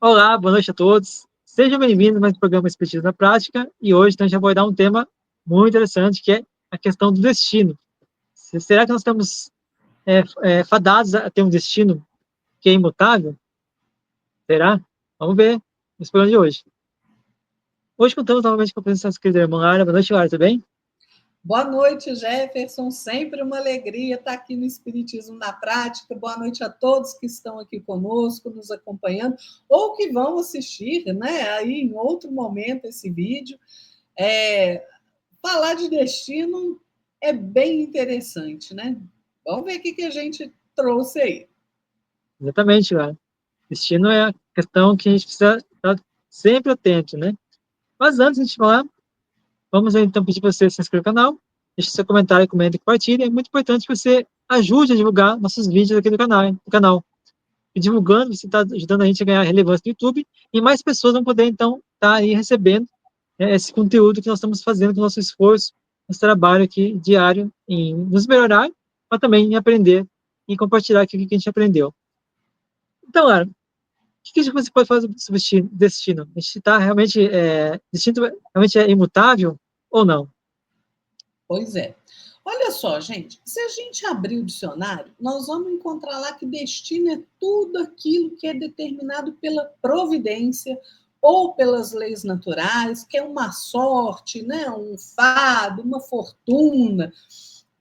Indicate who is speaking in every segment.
Speaker 1: Olá, boa noite a todos. Sejam bem-vindos a mais um programa Espiritismo na Prática. E hoje então, a gente vai abordar um tema muito interessante, que é a questão do destino. Será que nós estamos fadados a ter um destino que é imutável? Será? Vamos ver nesse programa de hoje. Hoje contamos novamente com a presença da nossa querida irmã Lara. Boa noite, Lara, tudo bem?
Speaker 2: Boa noite, Jefferson. Sempre uma alegria estar aqui no Espiritismo na Prática. Boa noite a todos que estão aqui conosco, nos acompanhando, ou que vão assistir, né, aí em outro momento esse vídeo. Falar de destino é bem interessante, né? Vamos ver o que a gente trouxe aí.
Speaker 1: Exatamente, Lara. Destino é a questão que a gente precisa estar sempre atento, né? Mas antes de a gente falar, vamos então pedir para você se inscrever no canal, deixe seu comentário, comente e compartilhe. É muito importante que você ajude a divulgar nossos vídeos aqui do canal. E divulgando, você está ajudando a gente a ganhar relevância no YouTube, e mais pessoas vão poder, então, estar aí recebendo esse conteúdo que nós estamos fazendo com o nosso esforço, nosso trabalho aqui diário em nos melhorar, mas também em aprender e compartilhar aquilo que a gente aprendeu. Então, Lara, o que você pode fazer sobre destino? A gente está realmente, destino realmente é imutável ou não?
Speaker 2: Pois é. Olha só, gente, se a gente abrir o dicionário, nós vamos encontrar lá que destino é tudo aquilo que é determinado pela providência ou pelas leis naturais, que é uma sorte, né, um fado, uma fortuna.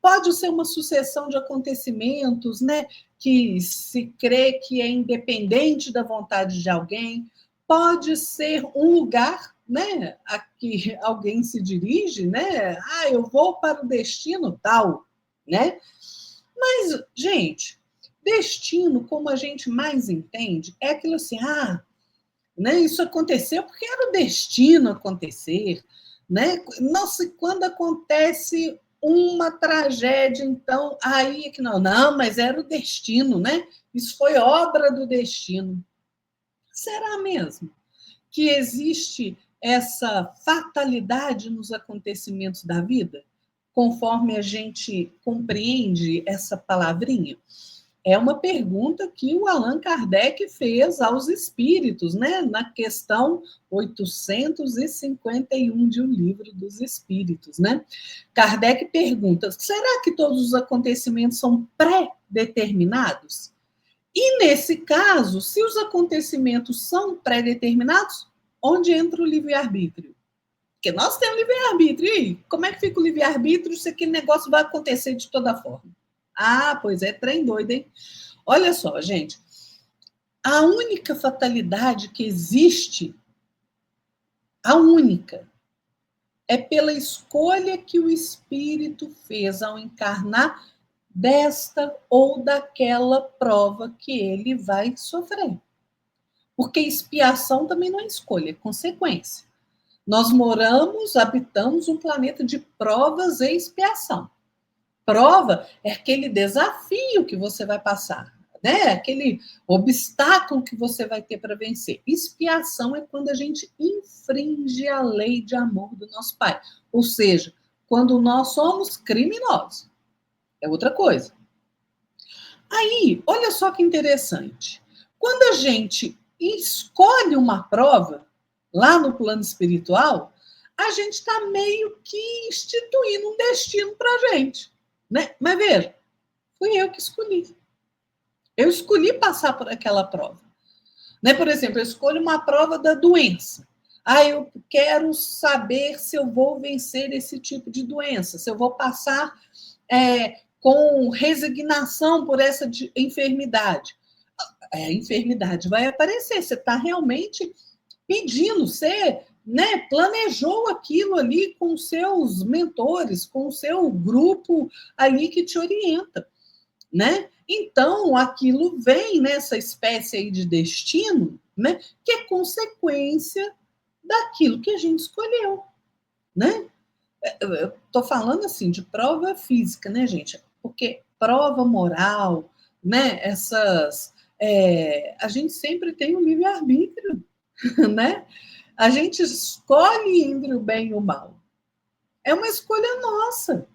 Speaker 2: Pode ser uma sucessão de acontecimentos, né, que se crê que é independente da vontade de alguém. Pode ser um lugar, né, a que alguém se dirige, né? Ah, eu vou para o destino tal, né? Mas, gente, destino, como a gente mais entende, é aquilo assim, né, isso aconteceu porque era o destino acontecer, né? Nossa, quando acontece uma tragédia, então, aí é que não, mas era o destino, né? Isso foi obra do destino. Será mesmo que existe essa fatalidade nos acontecimentos da vida, conforme a gente compreende essa palavrinha? É uma pergunta que o Allan Kardec fez aos espíritos, né? Na questão 851 de O Livro dos Espíritos, né? Kardec pergunta: será que todos os acontecimentos são pré-determinados? E nesse caso, se os acontecimentos são pré-determinados, onde entra o livre-arbítrio? Porque nós temos livre-arbítrio. E aí, como é que fica o livre-arbítrio se aquele negócio vai acontecer de toda forma? Ah, pois é, trem doido, hein? Olha só, gente. A única fatalidade que existe, a única, é pela escolha que o espírito fez ao encarnar desta ou daquela prova que ele vai sofrer. Porque expiação também não é escolha, é consequência. Nós habitamos um planeta de provas e expiação. Prova é aquele desafio que você vai passar, né? Aquele obstáculo que você vai ter para vencer. Expiação é quando a gente infringe a lei de amor do nosso Pai. Ou seja, quando nós somos criminosos. É outra coisa. Aí, olha só que interessante. Quando a gente escolhe uma prova, lá no plano espiritual, a gente está meio que instituindo um destino para a gente. Né? Mas veja, fui eu que escolhi. Eu escolhi passar por aquela prova. Né? Por exemplo, eu escolho uma prova da doença. Eu quero saber se eu vou vencer esse tipo de doença, se eu vou passar com resignação por essa enfermidade. A enfermidade vai aparecer, você está realmente pedindo, você, né, planejou aquilo ali com seus mentores, com o seu grupo ali que te orienta, né? Então, aquilo vem nessa espécie aí de destino, né, que é consequência daquilo que a gente escolheu, né? Eu estou falando assim de prova física, né, gente? Porque prova moral, né? A gente sempre tem o livre-arbítrio, né? A gente escolhe entre o bem e o mal. É uma escolha nossa,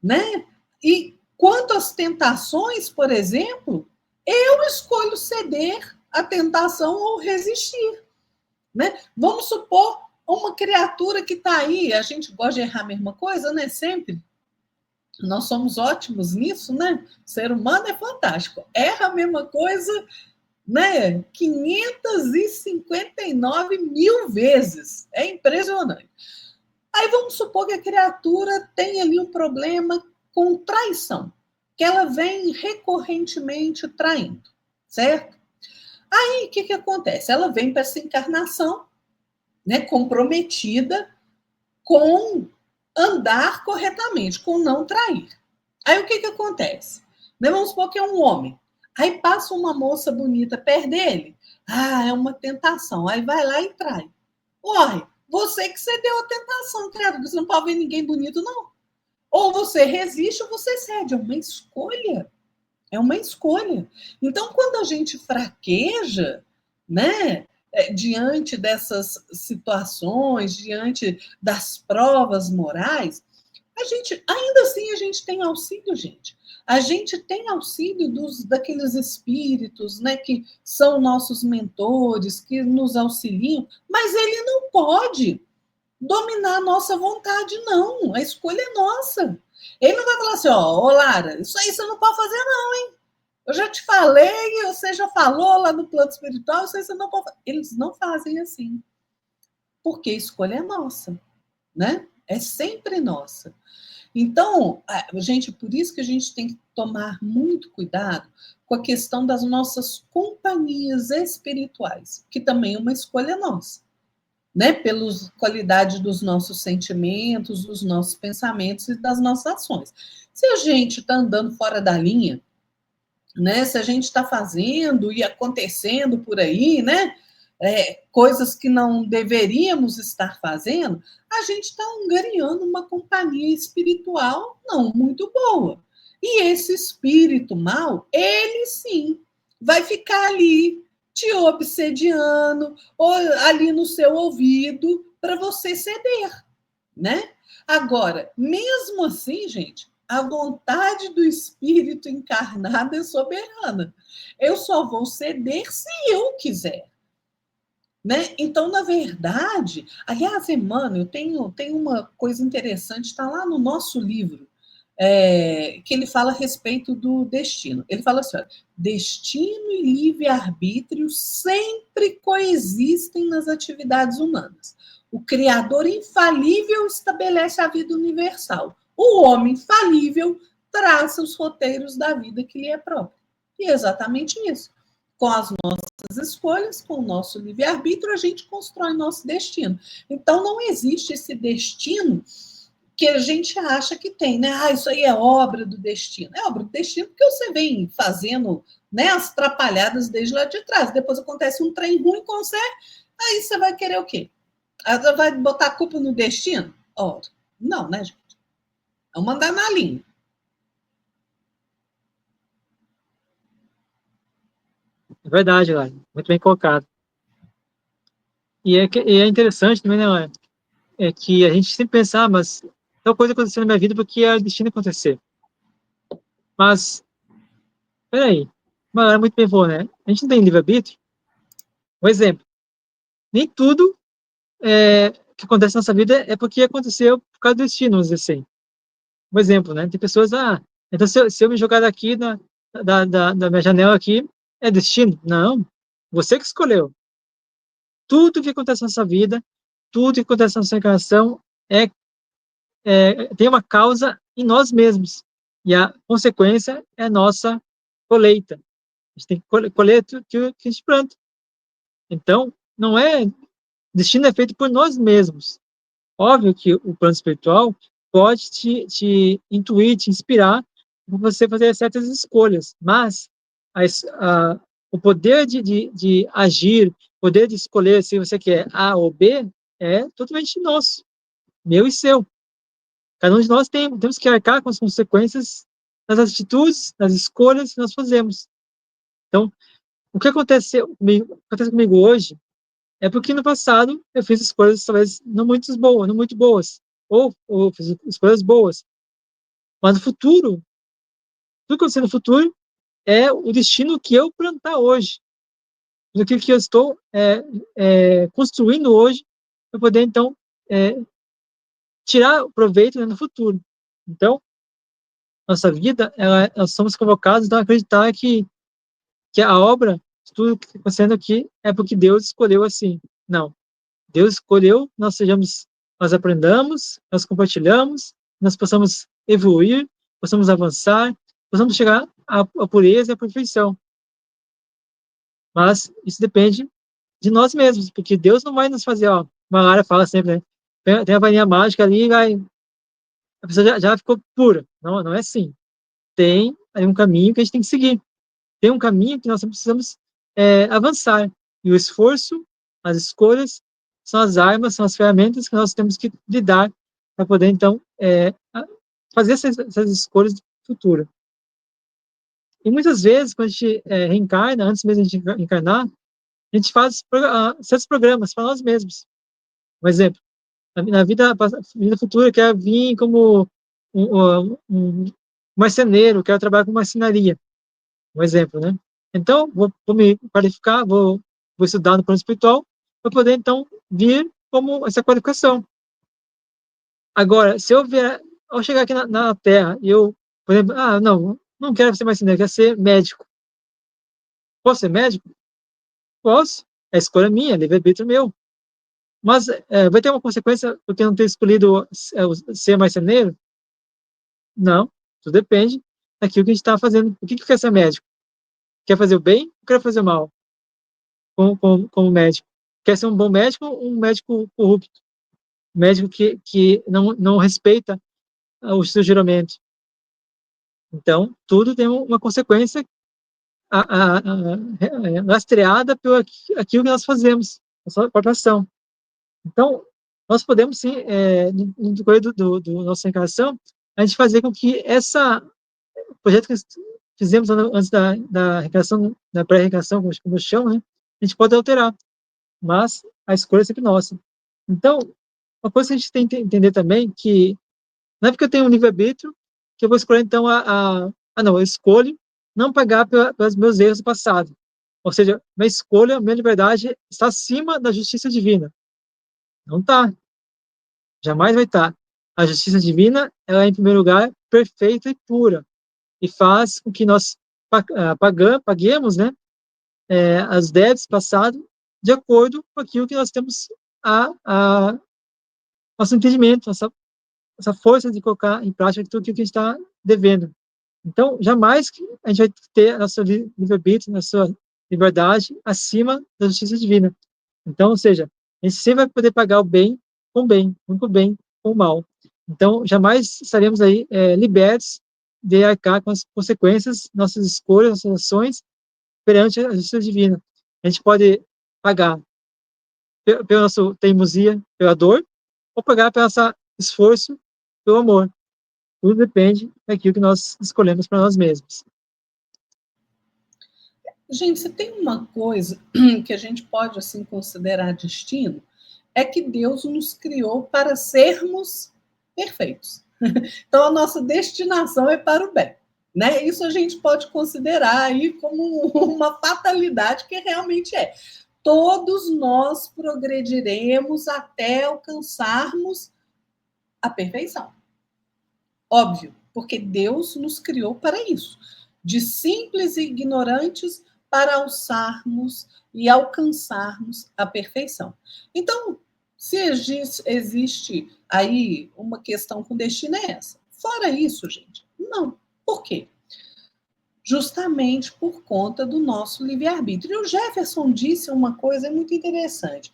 Speaker 2: né? E quanto às tentações, por exemplo, eu escolho ceder a tentação ou resistir, né? Vamos supor uma criatura que está aí, a gente gosta de errar a mesma coisa, né? Sempre. Nós somos ótimos nisso, né? O ser humano é fantástico. Erra a mesma coisa, né? 559 mil vezes. É impressionante. Aí vamos supor que a criatura tem ali um problema com traição, que ela vem recorrentemente traindo, certo? Aí o que acontece? Ela vem para essa encarnação, né, comprometida com andar corretamente, com não trair. Aí o que acontece? Vamos supor que é um homem. Aí passa uma moça bonita perto dele. Ah, é uma tentação. Aí vai lá e trai. Uai, você que cedeu a tentação, cara. Você não pode ver ninguém bonito, não. Ou você resiste ou você cede. É uma escolha. É uma escolha. Então, quando a gente fraqueja, né, diante dessas situações, diante das provas morais, a gente, ainda assim, a gente tem auxílio, gente. A gente tem auxílio daqueles espíritos, né, que são nossos mentores, que nos auxiliam, mas ele não pode dominar a nossa vontade, não. A escolha é nossa. Ele não vai falar assim, ó, Lara, isso aí você não pode fazer, não, hein? Eu já te falei, você já falou lá no plano espiritual, isso aí você não pode fazer. Eles não fazem assim. Porque a escolha é nossa, né? É sempre nossa. Então, gente, por isso que a gente tem que tomar muito cuidado com a questão das nossas companhias espirituais, que também é uma escolha nossa, né? Pela qualidade dos nossos sentimentos, dos nossos pensamentos e das nossas ações. Se a gente está andando fora da linha, né? Se a gente está fazendo e acontecendo por aí, né? Coisas que não deveríamos estar fazendo, a gente está angariando uma companhia espiritual não muito boa. E esse espírito mal, ele sim, vai ficar ali te obsediando, ou ali no seu ouvido, para você ceder, né? Agora, mesmo assim, gente, a vontade do espírito encarnado é soberana. Eu só vou ceder se eu quiser. Né? Então, na verdade, aliás, Emmanuel, tenho uma coisa interessante, está lá no nosso livro, que ele fala a respeito do destino. Ele fala assim: olha, destino e livre-arbítrio sempre coexistem nas atividades humanas. O Criador infalível estabelece a vida universal. O homem falível traça os roteiros da vida que lhe é própria. E é exatamente isso. Com as nossas escolhas, com o nosso livre-arbítrio, a gente constrói nosso destino. Então, não existe esse destino que a gente acha que tem, né? Ah, isso aí é obra do destino. É obra do destino porque você vem fazendo, né, as trapalhadas desde lá de trás. Depois acontece um trem ruim com você, aí você vai querer o quê? Vai botar a culpa no destino? Oh, não, né, gente? Vamos mandar na linha.
Speaker 1: É verdade, Laura. Muito bem colocado. E é interessante também, né, Laura? É que a gente sempre pensa, mas tal coisa aconteceu na minha vida porque é o destino acontecer. Mas, peraí, uma hora muito bem boa, né? A gente não tem livre-arbítrio? Um exemplo, nem tudo que acontece na nossa vida é porque aconteceu por causa do destino, vamos dizer assim. Um exemplo, né? Tem pessoas, então se eu me jogar daqui da minha janela aqui, é destino? Não, você que escolheu. Tudo que acontece na nossa vida, tudo que acontece na nossa encarnação tem uma causa em nós mesmos. E a consequência é a nossa colheita. A gente tem que colher tudo que a gente planta. Então, não é. Destino é feito por nós mesmos. Óbvio que o plano espiritual pode te intuir, te inspirar para você fazer certas escolhas, mas o poder de agir, o poder de escolher se você quer A ou B é totalmente nosso, meu e seu. Cada um de nós temos que arcar com as consequências das atitudes, das escolhas que nós fazemos. Então, o que acontece comigo hoje é porque no passado eu fiz escolhas talvez não muito boas, ou fiz escolhas boas. Mas no futuro, tudo que acontecer no futuro é o destino que eu plantar hoje. do que eu estou construindo hoje para poder, então, tirar o proveito, né, no futuro. Então, nossa vida, nós somos convocados a acreditar que a obra, tudo que está acontecendo aqui, é porque Deus escolheu assim. Não. Deus escolheu, nós aprendamos, nós compartilhamos, nós possamos evoluir, possamos avançar, possamos chegar à pureza e à perfeição. Mas isso depende de nós mesmos, porque Deus não vai nos fazer, ó, Malara fala sempre, né? Tem a varinha mágica ali, a pessoa já ficou pura. Não, não é assim. Tem aí um caminho que a gente tem que seguir. Tem um caminho que nós precisamos avançar. E o esforço, as escolhas, são as armas, são as ferramentas que nós temos que lidar para poder, então, fazer essas escolhas do futuro. E muitas vezes, quando a gente reencarna, antes mesmo de a gente encarnar, a gente faz certos programas para nós mesmos. Um exemplo, na vida futura, eu quero vir como um marceneiro, quero trabalhar com marcenaria. Um exemplo, né? Então, vou me qualificar, vou estudar no plano espiritual, para poder, então, vir como essa qualificação. Agora, se eu vier, ao chegar aqui na Terra, e eu, por exemplo, não quero ser marceneiro, quero ser médico. Posso ser médico? Posso. É escolha minha, livre-arbítrio meu. Mas vai ter uma consequência porque eu não ter escolhido ser marceneiro? Não. Tudo depende daquilo que a gente está fazendo. O que quer ser médico? Quer fazer o bem ou quer fazer o mal? Como médico. Quer ser um bom médico ou um médico corrupto? Um médico que não respeita o seu juramento. Então, tudo tem uma consequência lastreada por aquilo que nós fazemos, a nossa própria ação. Então, nós podemos, sim, no decorrer do nossa encarnação, a gente fazer com que o projeto que fizemos antes da reencarnação, da pré-reencarnação, como eu chamo, né, a gente pode alterar, mas a escolha é sempre nossa. Então, uma coisa que a gente tem que entender também que não é porque eu tenho um livre-arbítrio que eu vou escolher, então, não, eu escolho não pagar pelos meus erros do passado. Ou seja, minha escolha, minha liberdade está acima da justiça divina. Não está. Jamais vai estar. A justiça divina, ela é, em primeiro lugar, perfeita e pura. E faz com que nós paguemos, né, as débitos passados de acordo com aquilo que nós temos nosso entendimento, essa força de colocar em prática tudo aquilo que a gente está devendo. Então, jamais a gente vai ter a nossa livre-arbítrio, a sua liberdade acima da justiça divina. Então, ou seja, a gente sempre vai poder pagar o bem com o bem, não com o bem com o mal. Então, jamais estaremos aí libertos de arcar com as consequências, nossas escolhas, nossas ações perante a justiça divina. A gente pode pagar pela nossa teimosia, pela dor, ou pagar pelo nosso esforço, pelo amor. Tudo depende daquilo que nós escolhemos para nós mesmos.
Speaker 2: Gente, se tem uma coisa que a gente pode assim considerar destino, é que Deus nos criou para sermos perfeitos. Então a nossa destinação é para o bem, né? Isso a gente pode considerar aí como uma fatalidade que realmente é. Todos nós progrediremos até alcançarmos a perfeição. Óbvio, porque Deus nos criou para isso, de simples e ignorantes para alçarmos e alcançarmos a perfeição. Então, se existe aí uma questão com destino, é essa. Fora isso, gente, não. Por quê? Justamente por conta do nosso livre-arbítrio. E o Jefferson disse uma coisa muito interessante.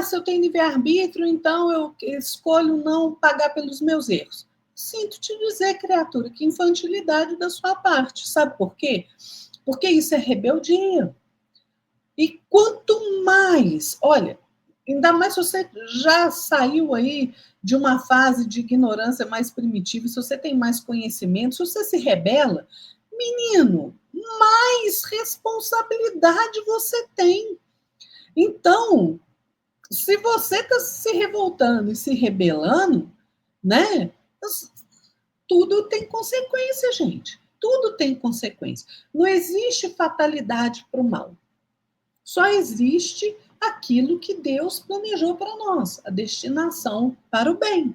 Speaker 2: Se eu tenho livre-arbítrio, então eu escolho não pagar pelos meus erros. Sinto te dizer, criatura, que infantilidade da sua parte. Sabe por quê? Porque isso é rebeldia. E quanto mais, olha, ainda mais se você já saiu aí de uma fase de ignorância mais primitiva, se você tem mais conhecimento, se você se rebela, menino, mais responsabilidade você tem. Então, se você está se revoltando e se rebelando, né? Tudo tem consequência, gente. Tudo tem consequência. Não existe fatalidade para o mal. Só existe aquilo que Deus planejou para nós, a destinação para o bem,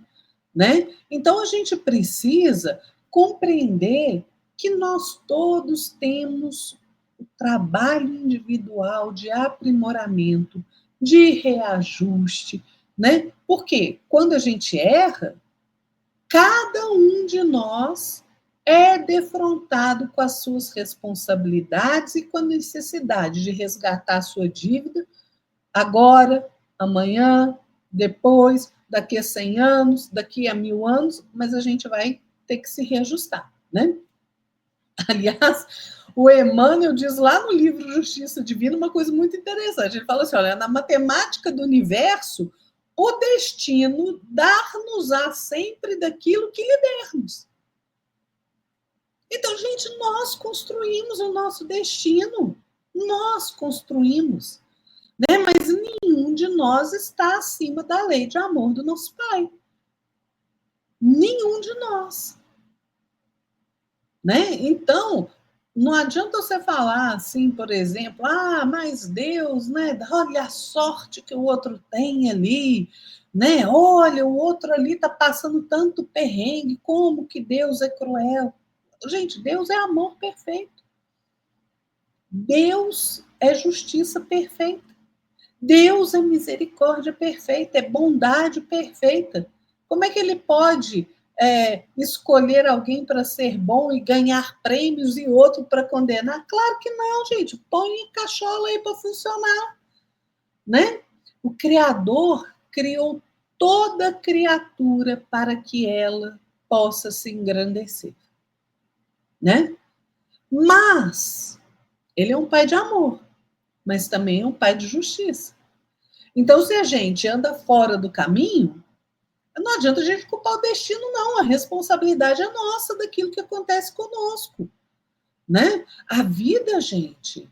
Speaker 2: né? Então a gente precisa compreender que nós todos temos o trabalho individual de aprimoramento, de reajuste, né? Porque quando a gente erra, cada um de nós é defrontado com as suas responsabilidades e com a necessidade de resgatar a sua dívida agora, amanhã, depois, daqui a 100 anos, daqui a 1000 anos, mas a gente vai ter que se reajustar, né? Aliás, o Emmanuel diz lá no livro Justiça Divina uma coisa muito interessante. Ele fala assim, olha, na matemática do universo, o destino dar-nos-á sempre daquilo que lhe dermos. Então, gente, nós construímos o nosso destino. Nós construímos. Né? Mas nenhum de nós está acima da lei de amor do nosso Pai. Nenhum de nós. Né? Então, não adianta você falar assim, por exemplo, mas Deus, né? Olha a sorte que o outro tem ali, né? Olha, o outro ali está passando tanto perrengue, como que Deus é cruel. Gente, Deus é amor perfeito. Deus é justiça perfeita. Deus é misericórdia perfeita, é bondade perfeita. Como é que ele pode escolher alguém para ser bom e ganhar prêmios e outro para condenar? Claro que não, gente. Põe cachola aí para funcionar. Né? O Criador criou toda criatura para que ela possa se engrandecer. Né? Mas ele é um pai de amor, mas também é um pai de justiça. Então, se a gente anda fora do caminho, não adianta a gente culpar o destino, não. A responsabilidade é nossa daquilo que acontece conosco. Né? A vida, gente,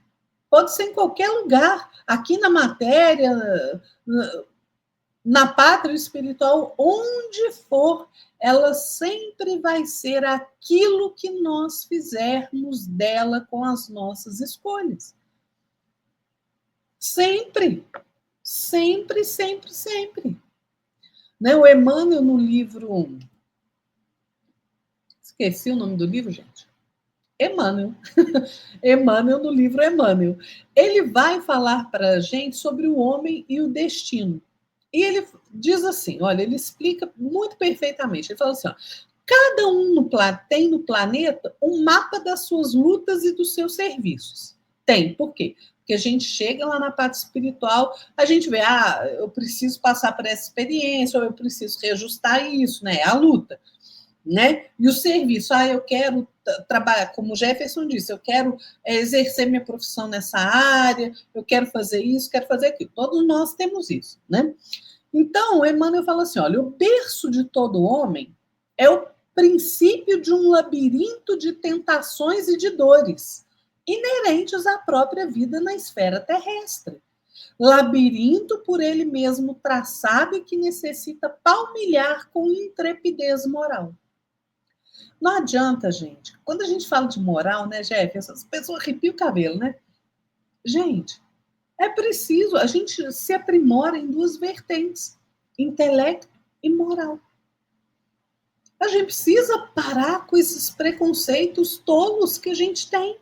Speaker 2: pode ser em qualquer lugar. Aqui na matéria, na pátria espiritual, onde for, ela sempre vai ser aquilo que nós fizermos dela com as nossas escolhas. Sempre. Sempre, sempre, sempre. Né? O Emmanuel no livro... Esqueci o nome do livro, gente. Emmanuel. Emmanuel no livro Emmanuel. Ele vai falar para a gente sobre o homem e o destino. E ele diz assim, olha, ele explica muito perfeitamente. Ele fala assim, ó, cada um tem no planeta um mapa das suas lutas e dos seus serviços. Tem, por quê? Porque a gente chega lá na parte espiritual, a gente vê, eu preciso passar por essa experiência, ou eu preciso reajustar isso, né? A luta. Né? E o serviço, eu quero trabalhar, como o Jefferson disse, eu quero exercer minha profissão nessa área, eu quero fazer isso, quero fazer aquilo. Todos nós temos isso, né? Então, o Emmanuel fala assim, olha, o berço de todo homem é o princípio de um labirinto de tentações e de dores, inerentes à própria vida na esfera terrestre. Labirinto por ele mesmo traçado e que necessita palmilhar com intrepidez moral. Não adianta, gente. Quando a gente fala de moral, né, Jeff? Essas pessoas arrepiam o cabelo, né? Gente, é preciso, a gente se aprimora em duas vertentes, intelecto e moral. A gente precisa parar com esses preconceitos tolos que a gente tem,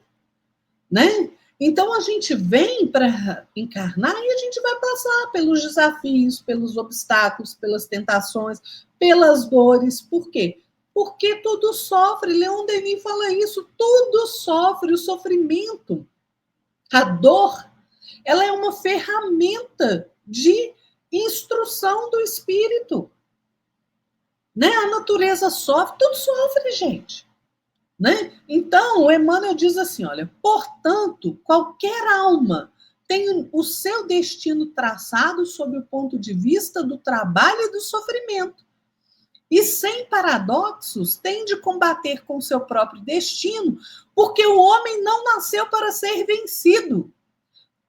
Speaker 2: né? Então a gente vem para encarnar e a gente vai passar pelos desafios, pelos obstáculos, pelas tentações, pelas dores. Por quê? Porque tudo sofre. Leon Denis fala isso, tudo sofre. O sofrimento, a dor, ela é uma ferramenta de instrução do espírito. Né? A natureza sofre, tudo sofre, gente. Né? Então, o Emmanuel diz assim, olha, portanto, qualquer alma tem o seu destino traçado sob o ponto de vista do trabalho e do sofrimento. E sem paradoxos, tem de combater com seu próprio destino, porque o homem não nasceu para ser vencido.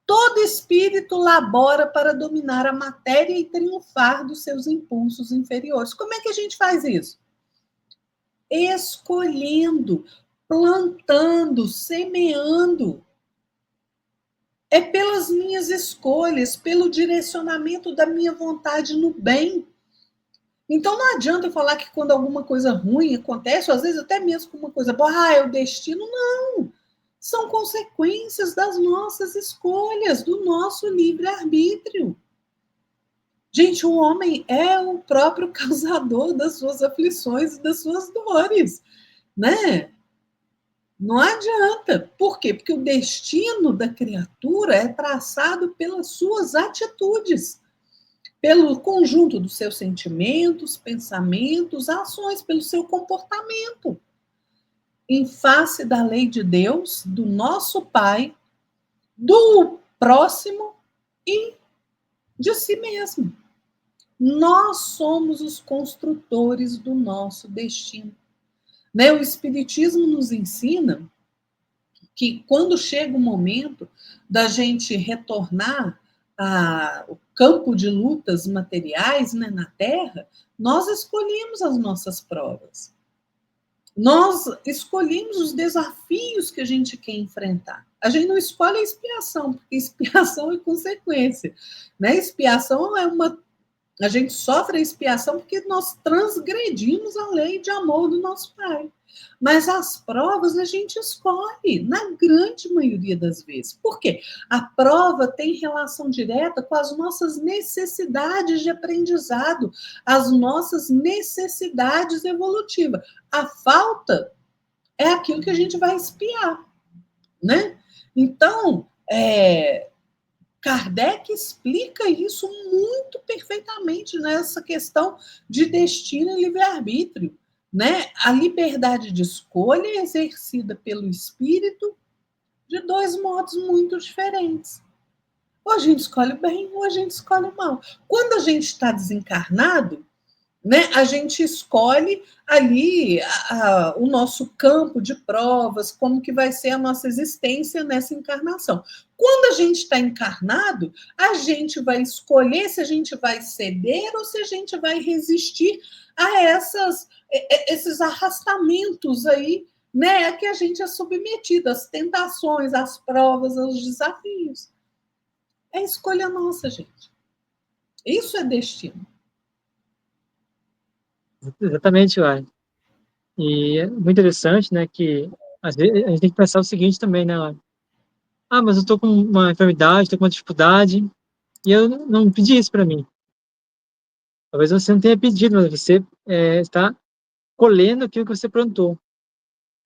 Speaker 2: Todo espírito labora para dominar a matéria e triunfar dos seus impulsos inferiores. Como é que a gente faz isso? Escolhendo, plantando, semeando. é pelas minhas escolhas, pelo direcionamento da minha vontade no bem. Então não adianta eu falar que quando alguma coisa ruim acontece, ou às vezes até mesmo com uma coisa boa, é o destino, não. São consequências das nossas escolhas, do nosso livre-arbítrio. Gente, o homem é o próprio causador das suas aflições e das suas dores, né? Não adianta. Por quê? Porque o destino da criatura é traçado pelas suas atitudes, pelo conjunto dos seus sentimentos, pensamentos, ações, pelo seu comportamento. Em face da lei de Deus, do nosso Pai, do próximo e de si mesmo. Nós somos os construtores do nosso destino. Né? O Espiritismo nos ensina que quando chega o momento da gente retornar ao campo de lutas materiais, né, na Terra, nós escolhemos as nossas provas. Nós escolhemos os desafios que a gente quer enfrentar. A gente não escolhe a expiação, porque expiação é consequência. Né? Expiação é uma... A gente sofre a expiação porque nós transgredimos a lei de amor do nosso Pai. Mas as provas a gente escolhe, na grande maioria das vezes. Por quê? A prova tem relação direta com as nossas necessidades de aprendizado, as nossas necessidades evolutivas. A falta é aquilo que a gente vai expiar, né? Então, Kardec explica isso muito perfeitamente nessa questão de destino e livre-arbítrio. Né? A liberdade de escolha é exercida pelo espírito de dois modos muito diferentes. Ou a gente escolhe o bem, ou a gente escolhe o mal. Quando a gente está desencarnado, né, a gente escolhe ali o nosso campo de provas, como que vai ser a nossa existência nessa encarnação. Quando a gente está encarnado, a gente vai escolher se a gente vai ceder ou se a gente vai resistir a esses arrastamentos aí, né, a que a gente é submetido, às tentações, às provas, aos desafios. É escolha nossa, gente. Isso é destino.
Speaker 1: Exatamente, Uai. E é muito interessante, né, que às vezes a gente tem que pensar o seguinte também, né, Uai? Mas eu estou com uma enfermidade, estou com uma dificuldade, e eu não pedi isso para mim. Talvez você não tenha pedido, mas você está colhendo aquilo que você plantou.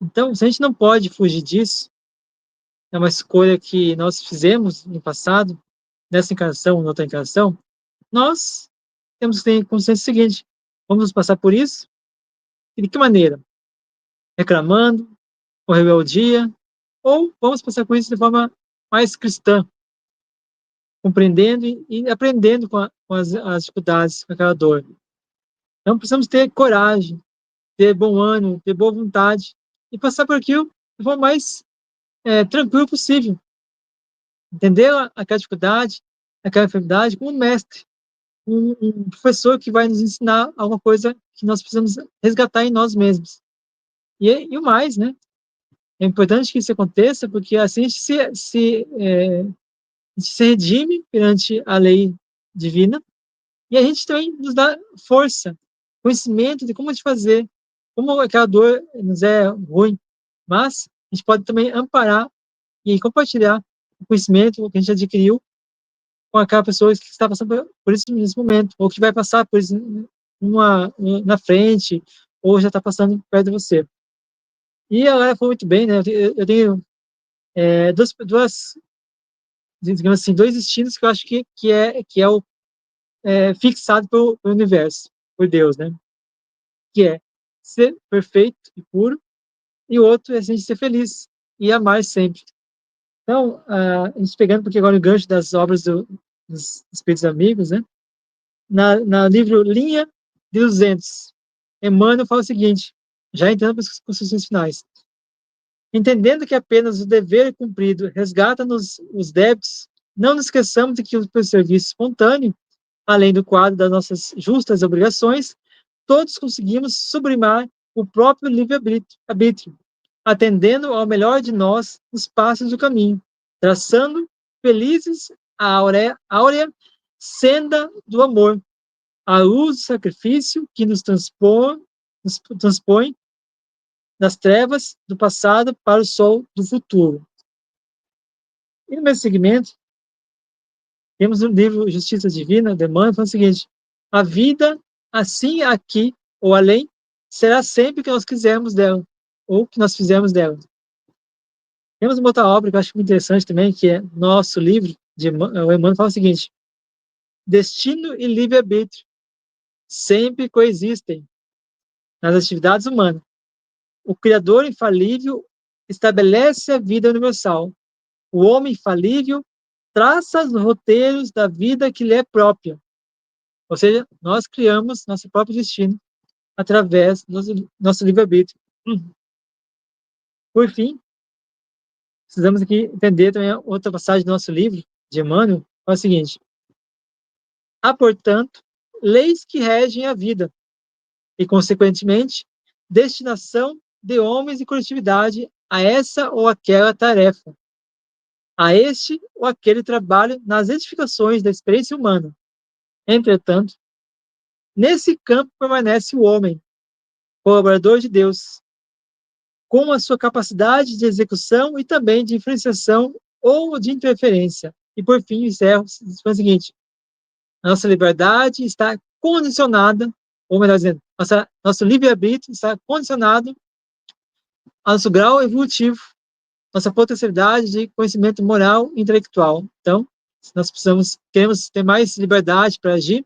Speaker 1: Então, se a gente não pode fugir disso, é uma escolha que nós fizemos no passado, nessa encarnação, noutra encarnação, nós temos que ter consciência seguinte: vamos passar por isso? E de que maneira? Reclamando, ou rebeldia, ou vamos passar por isso de forma mais cristã, compreendendo e aprendendo com as dificuldades, com aquela dor. Então, precisamos ter coragem, ter bom ânimo, ter boa vontade e passar por aquilo de forma mais tranquilo possível. Entender aquela dificuldade, aquela enfermidade como um mestre, um professor que vai nos ensinar alguma coisa que nós precisamos resgatar em nós mesmos. E o mais, né? É importante que isso aconteça, porque assim a gente se redime perante a lei divina e a gente também nos dá força, conhecimento de como a gente fazer, como aquela dor nos é ruim, mas a gente pode também amparar e compartilhar o conhecimento que a gente adquiriu com aquela pessoa que está passando por isso nesse momento, ou que vai passar por isso na frente, ou já está passando perto de você. E ela foi muito bem, né? Eu tenho digamos assim, dois destinos que eu acho que é o fixado pelo universo, por Deus, né? Que é ser perfeito e puro, e o outro é a gente ser feliz e amar sempre. Então, a gente pegando, porque agora o gancho das obras dos Espíritos Amigos, né? Na livro Linha de 200, Emmanuel fala o seguinte, já entrando para as construções finais: entendendo que apenas o dever cumprido resgata-nos os débitos, não nos esqueçamos de que, pelo serviço espontâneo, além do quadro das nossas justas obrigações, todos conseguimos sublimar o próprio livre-arbítrio, atendendo ao melhor de nós nos passos do caminho, traçando felizes a áurea senda do amor, a luz do sacrifício que nos transpõe das trevas do passado para o sol do futuro. E no mesmo segmento, temos o livro Justiça Divina, de Emmanuel, falando o seguinte: a vida, assim aqui ou além, será sempre que nós quisermos dela, ou que nós fizermos dela. Temos uma outra obra que eu acho muito interessante também, que é nosso livro, o Emmanuel fala o seguinte: destino e livre-arbítrio sempre coexistem nas atividades humanas. O Criador infalível estabelece a vida universal. O homem infalível traça os roteiros da vida que lhe é própria. Ou seja, nós criamos nosso próprio destino através do nosso livre-arbítrio. Por fim, precisamos aqui entender também outra passagem do nosso livro, de Emmanuel, é o seguinte: há, portanto, leis que regem a vida e, consequentemente, destinação de homens e coletividade a essa ou aquela tarefa, a este ou aquele trabalho nas edificações da experiência humana. Entretanto, nesse campo permanece o homem, colaborador de Deus, com a sua capacidade de execução e também de influenciação ou de interferência. E, por fim, encerro o seguinte: a nossa liberdade está condicionada, ou melhor dizendo, nosso livre-arbítrio está condicionado ao nosso grau evolutivo, nossa potencialidade de conhecimento moral e intelectual. Então, nós queremos ter mais liberdade para agir,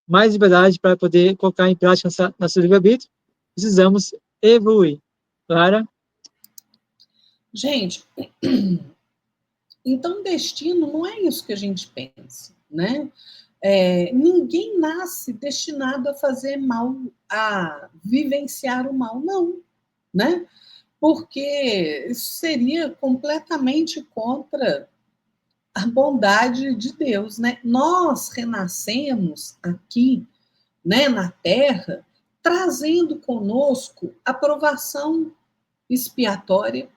Speaker 1: mais liberdade para poder colocar em prática nosso livre-arbítrio, precisamos evoluir. Clara?
Speaker 2: Gente, então destino não é isso que a gente pensa, né? Ninguém nasce destinado a fazer mal, a vivenciar o mal, não, né? Porque isso seria completamente contra a bondade de Deus, né? Nós renascemos aqui, né, na Terra, trazendo conosco a provação expiatória,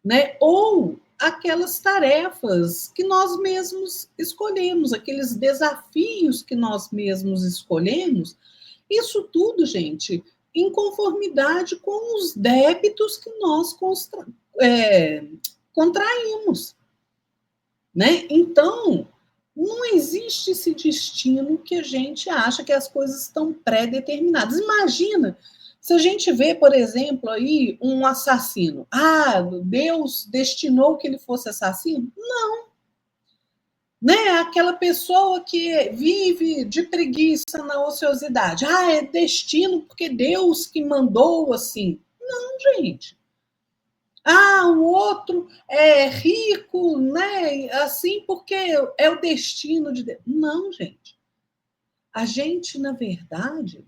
Speaker 2: né? Ou aquelas tarefas que nós mesmos escolhemos, aqueles desafios que nós mesmos escolhemos. Isso tudo, gente, em conformidade com os débitos que nós contraímos, né? Então, não existe esse destino que a gente acha que as coisas estão pré-determinadas. Imagina se a gente vê, por exemplo, aí um assassino. Ah, Deus destinou que ele fosse assassino? Não. Né? Aquela pessoa que vive de preguiça na ociosidade. Ah, é destino porque Deus que mandou assim. Não, gente. Ah, o outro é rico, né? Assim, porque é o destino de Deus. Não, gente. A gente, na verdade,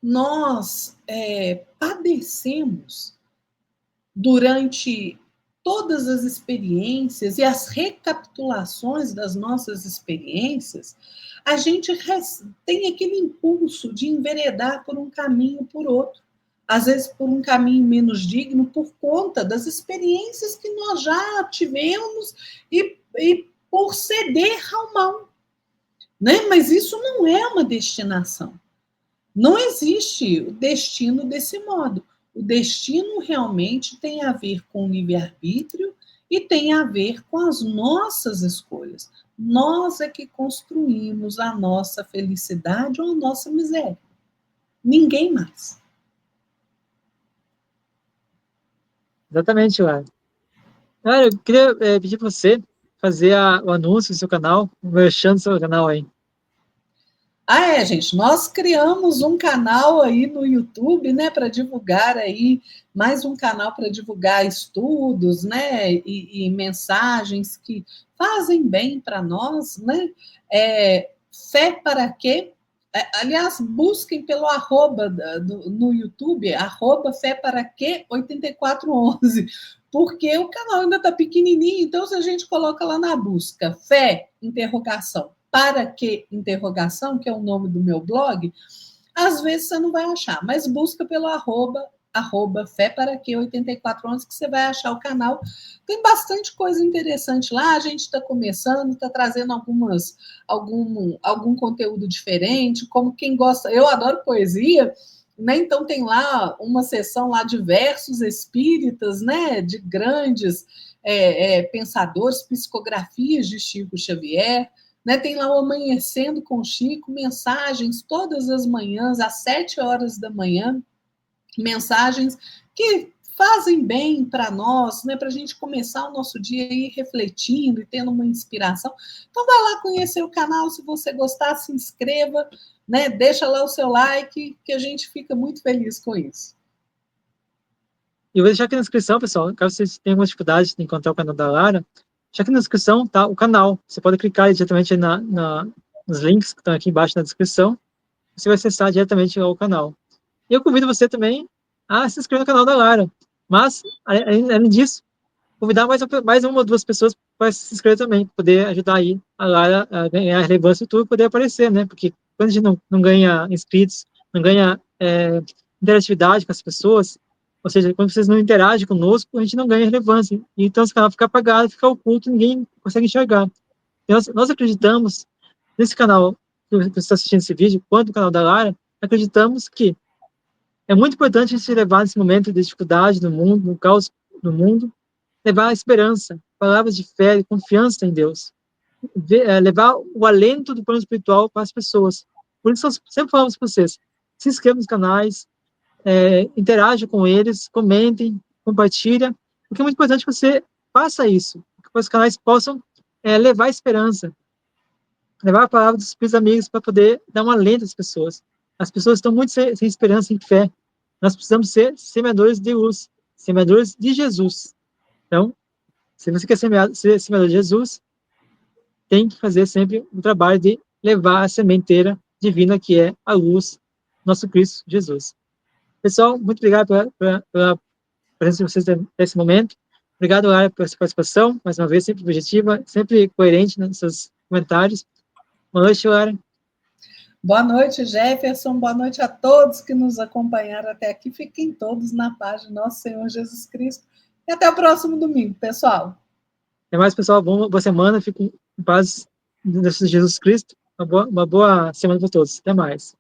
Speaker 2: nós padecemos durante todas as experiências e as recapitulações das nossas experiências, a gente tem aquele impulso de enveredar por um caminho ou por outro. Às vezes por um caminho menos digno, por conta das experiências que nós já tivemos e por ceder ao mal. Né? Mas isso não é uma destinação. Não existe o destino desse modo. O destino realmente tem a ver com o livre-arbítrio e tem a ver com as nossas escolhas. Nós é que construímos a nossa felicidade ou a nossa miséria. Ninguém mais.
Speaker 1: Exatamente, Lara. Cara, eu queria pedir para você fazer o anúncio do seu canal, merchan do seu canal aí.
Speaker 2: Gente, nós criamos um canal aí no YouTube, né, para divulgar aí, mais um canal para divulgar estudos, né, e mensagens que fazem bem para nós, né, Fé para Quê? Aliás, busquem pelo arroba no YouTube, arroba Fé para Quê 8411, porque o canal ainda está pequenininho, então se a gente coloca lá na busca, fé, interrogação, para que interrogação, que é o nome do meu blog, às vezes você não vai achar, mas busca pelo arroba @fé-para-que8411, que você vai achar o canal. Tem bastante coisa interessante lá, a gente está começando, está trazendo algum conteúdo diferente, como quem gosta, eu adoro poesia, né? Então tem lá uma sessão lá de versos espíritas, né? De grandes pensadores, psicografias de Chico Xavier, né? Tem lá o Amanhecendo com Chico, mensagens todas as manhãs, às 7 horas da manhã, mensagens que fazem bem para nós, né, para a gente começar o nosso dia aí refletindo e tendo uma inspiração. Então vai lá conhecer o canal, se você gostar, se inscreva, né, deixa lá o seu like, que a gente fica muito feliz com isso.
Speaker 1: E eu vou deixar aqui na descrição, pessoal, caso vocês tenham alguma dificuldade de encontrar o canal da Lara, deixa aqui na descrição, tá, o canal. Você pode clicar diretamente nos links que estão aqui embaixo na descrição, você vai acessar diretamente o canal. E eu convido você também a se inscrever no canal da Lara. Mas, além disso, convidar mais uma ou duas pessoas para se inscrever também, para poder ajudar aí a Lara a ganhar relevância e tudo, poder aparecer, né? Porque quando a gente não ganha inscritos, não ganha interatividade com as pessoas, ou seja, quando vocês não interagem conosco, a gente não ganha relevância. E então esse canal fica apagado, fica oculto, ninguém consegue enxergar. E nós acreditamos, nesse canal que você está assistindo esse vídeo, quanto no canal da Lara, acreditamos que é muito importante a gente levar nesse momento de dificuldade no mundo, no caos do mundo, levar a esperança, palavras de fé e confiança em Deus, levar o alento do plano espiritual para as pessoas. Por isso, nós sempre falamos para vocês, se inscrevam nos canais, interajam com eles, comentem, compartilhem, porque é muito importante que você faça isso, que os canais possam levar esperança, levar a palavra dos seus amigos para poder dar um alento às pessoas. As pessoas estão muito sem esperança, em fé. Nós precisamos ser semeadores de luz, semeadores de Jesus. Então, se você quer ser semeador de Jesus, tem que fazer sempre o trabalho de levar a sementeira divina que é a luz, nosso Cristo Jesus. Pessoal, muito obrigado pela presença de vocês nesse momento. Obrigado, Lara, pela sua participação, mais uma vez, sempre objetiva, sempre coerente nos seus comentários. Boa noite, Lara.
Speaker 2: Boa noite, Jefferson. Boa noite a todos que nos acompanharam até aqui. Fiquem todos na paz de nosso Senhor Jesus Cristo. E até o próximo domingo, pessoal.
Speaker 1: Até mais, pessoal. Boa semana. Fiquem em paz de Jesus Cristo. Uma boa semana para todos. Até mais.